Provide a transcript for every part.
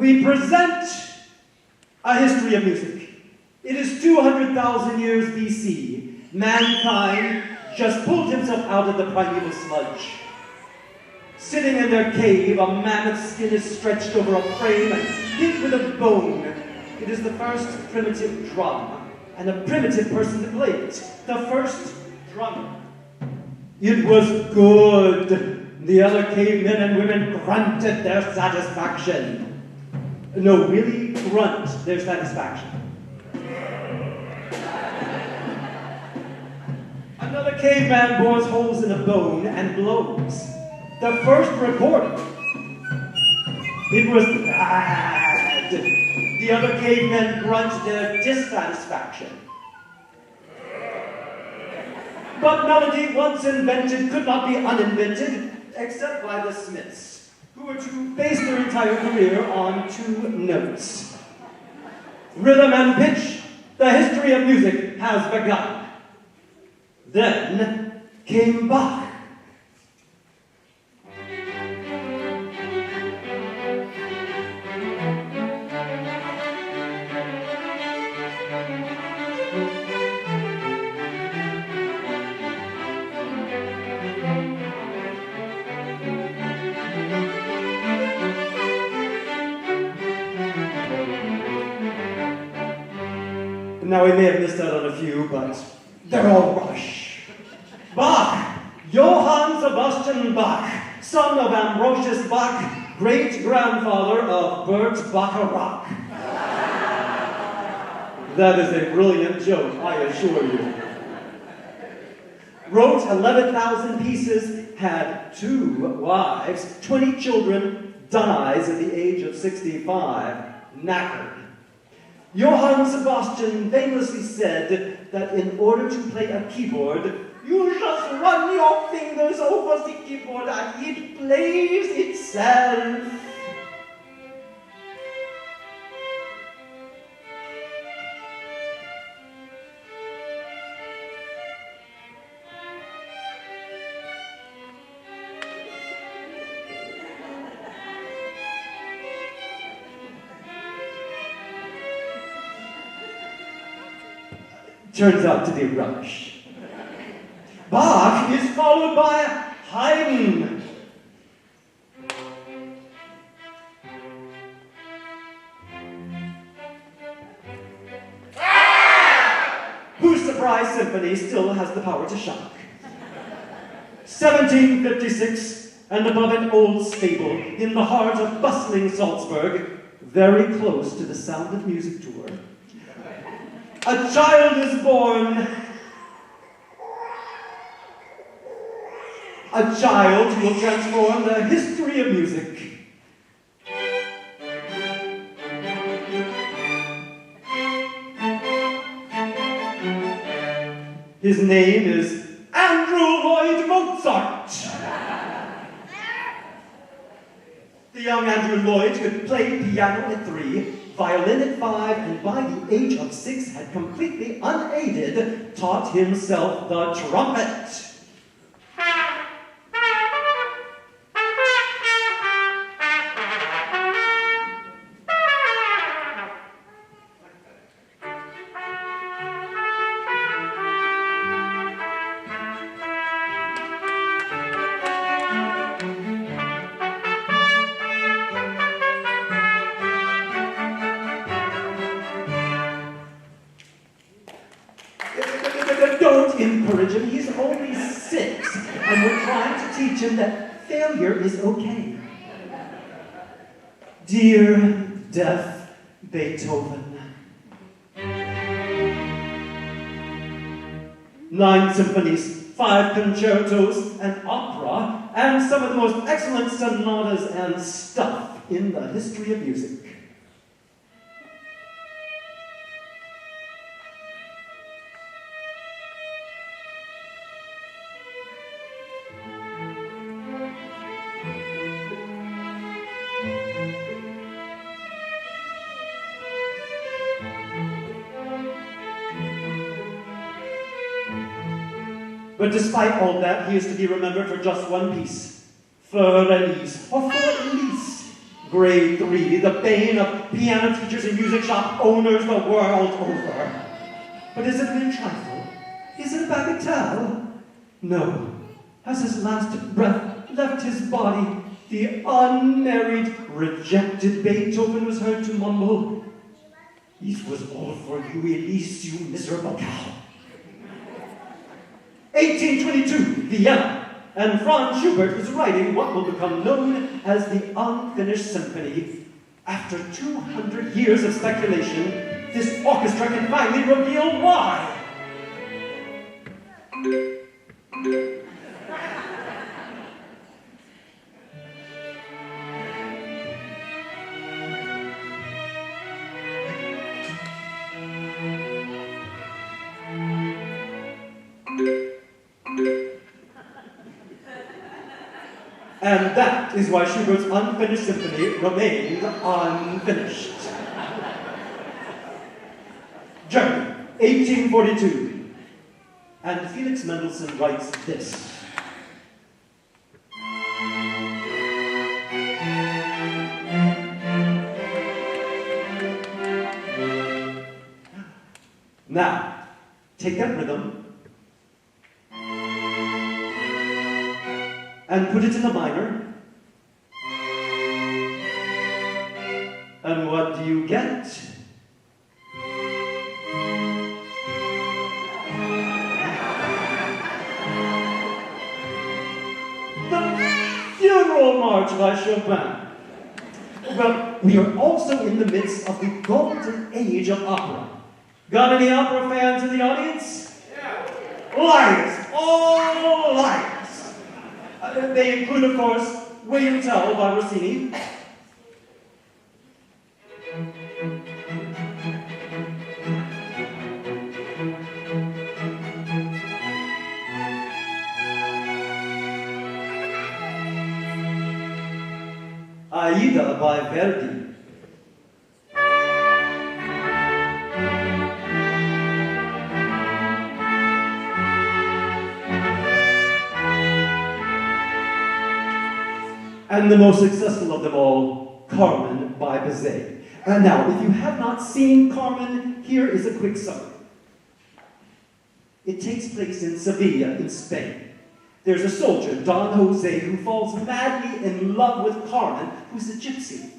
we present a history of music. It is 200,000 years BC. Mankind just pulled himself out of the primeval sludge. Sitting in their cave, a mammoth's skin is stretched over a frame and hid with a bone. It is the first primitive drum, and a primitive person to play it. The first drummer. It was good. The other cavemen and women grunted their satisfaction. No, really grunt their satisfaction. Another caveman bores holes in a bone and blows. The first report. It was bad. The other cavemen grunt their dissatisfaction. But melody, once invented, could not be uninvented, except by the Smiths, who were to base their entire career on 2 notes. Rhythm and pitch, the history of music has begun. Then came Bach. Now, we may have missed out on a few, but they're all rubbish. Bach, Johann Sebastian Bach, son of Ambrosius Bach, great-grandfather of Bert Bacharach. That is a brilliant joke, I assure you. Wrote 11,000 pieces, had 2 wives, 20 children, dies at the age of 65, knackered. Johann Sebastian famously said that in order to play a keyboard, you just run your fingers over the keyboard and it plays itself. Turns out to be rubbish. Bach is followed by Haydn. Whose surprise symphony still has the power to shock. 1756, and above an old stable in the heart of bustling Salzburg, very close to the Sound of Music tour, a child is born. A child who will transform the history of music. His name is Andrew Lloyd Mozart. The young Andrew Lloyd could play piano at 3, violin at 5, and by the age of 6 had completely unaided taught himself the trumpet. Don't encourage him, he's only 6, and we're trying to teach him that failure is okay. Dear deaf Beethoven. 9 symphonies, 5 concertos, an opera, and some of the most excellent sonatas and stuff in the history of music. But despite all that, he is to be remembered for just one piece. Für Elise, or For Elise, Grade 3, the bane of piano teachers and music shop owners the world over. But is it a trifle? Is it a bagatelle? No. As his last breath left his body, the unmarried, rejected Beethoven was heard to mumble, "It was all for you, Elise, you miserable cow." 1822, Vienna, and Franz Schubert is writing what will become known as the Unfinished Symphony. After 200 years of speculation, this orchestra can finally reveal why. And that is why Schubert's Unfinished Symphony remained unfinished. Germany, 1842. And Felix Mendelssohn writes this. Now, take that rhythm and put it in the minor. And what do you get? The Funeral March by Chopin. Well, we are also in the midst of the golden age of opera. Got any opera fans in the audience? Yeah. Liars! All liars! They include, of course, Wait and Tell by Rossini. Aida by Verdi. And the most successful of them all, Carmen by Bizet. Now, if you have not seen Carmen, here is a quick summary. It takes place in Sevilla, in Spain. There's a soldier, Don Jose, who falls madly in love with Carmen, who's a gypsy.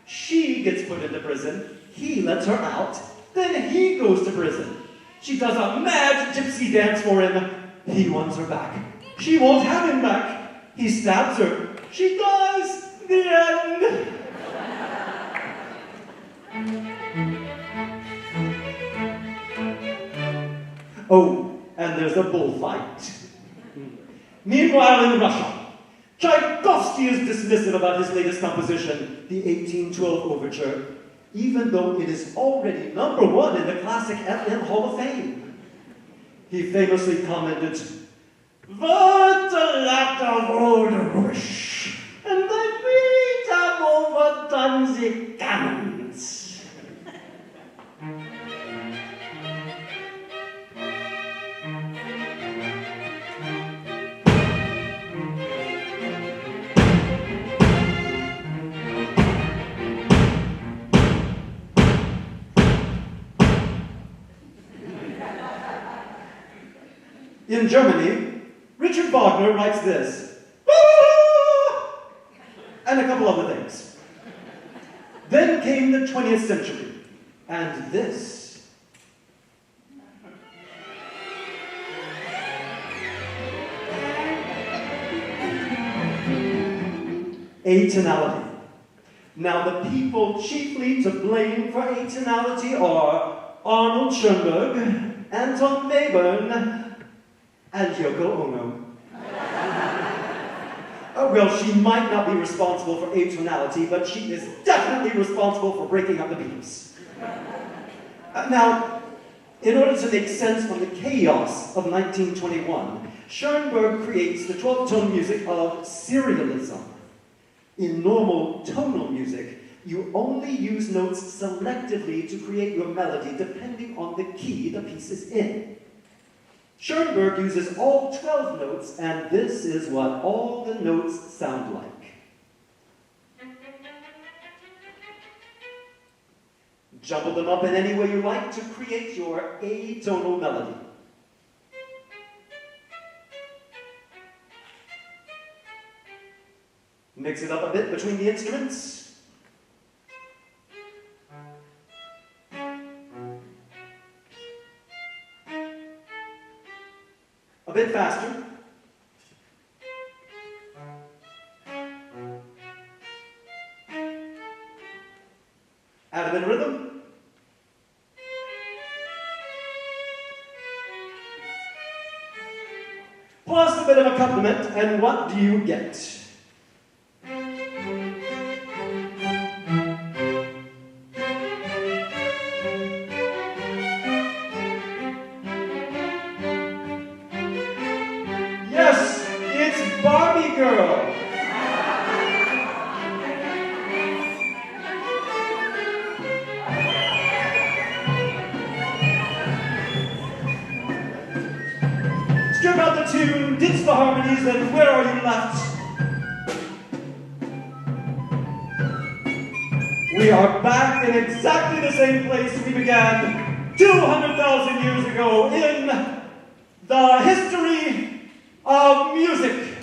She gets put into prison, he lets her out, then he goes to prison. She does a mad gypsy dance for him. He wants her back. She won't have him back. He stabs her. She dies! The end! Oh, and there's a bullfight. Meanwhile, in Russia, Tchaikovsky is dismissive about his latest composition, the 1812 Overture, even though it is already #1 in the classic FM Hall of Fame. He famously commented, "What a lot of old rubbish, and my feet have overdone the cannons." In Germany, Richard Wagner writes this, and a couple other things. Then came the 20th century, and this. Atonality. Now, the people chiefly to blame for atonality are Arnold Schoenberg, Anton Webern, and Yoko Ono. Well, she might not be responsible for atonality, but she is definitely responsible for breaking up the beats. Now, in order to make sense from the chaos of 1921, Schoenberg creates the 12-tone music of serialism. In normal tonal music, you only use notes selectively to create your melody depending on the key the piece is in. Schoenberg uses all 12 notes, and this is what all the notes sound like. Jumble them up in any way you like to create your atonal melody. Mix it up a bit between the instruments. A bit faster. Add a bit of rhythm. Plus a bit of accompaniment, and what do you get? Yes, it's Barbie Girl. Strip out the tune, ditch the harmonies, and where are you left? We are back in exactly the same place we began 200,000 years ago in the history of music.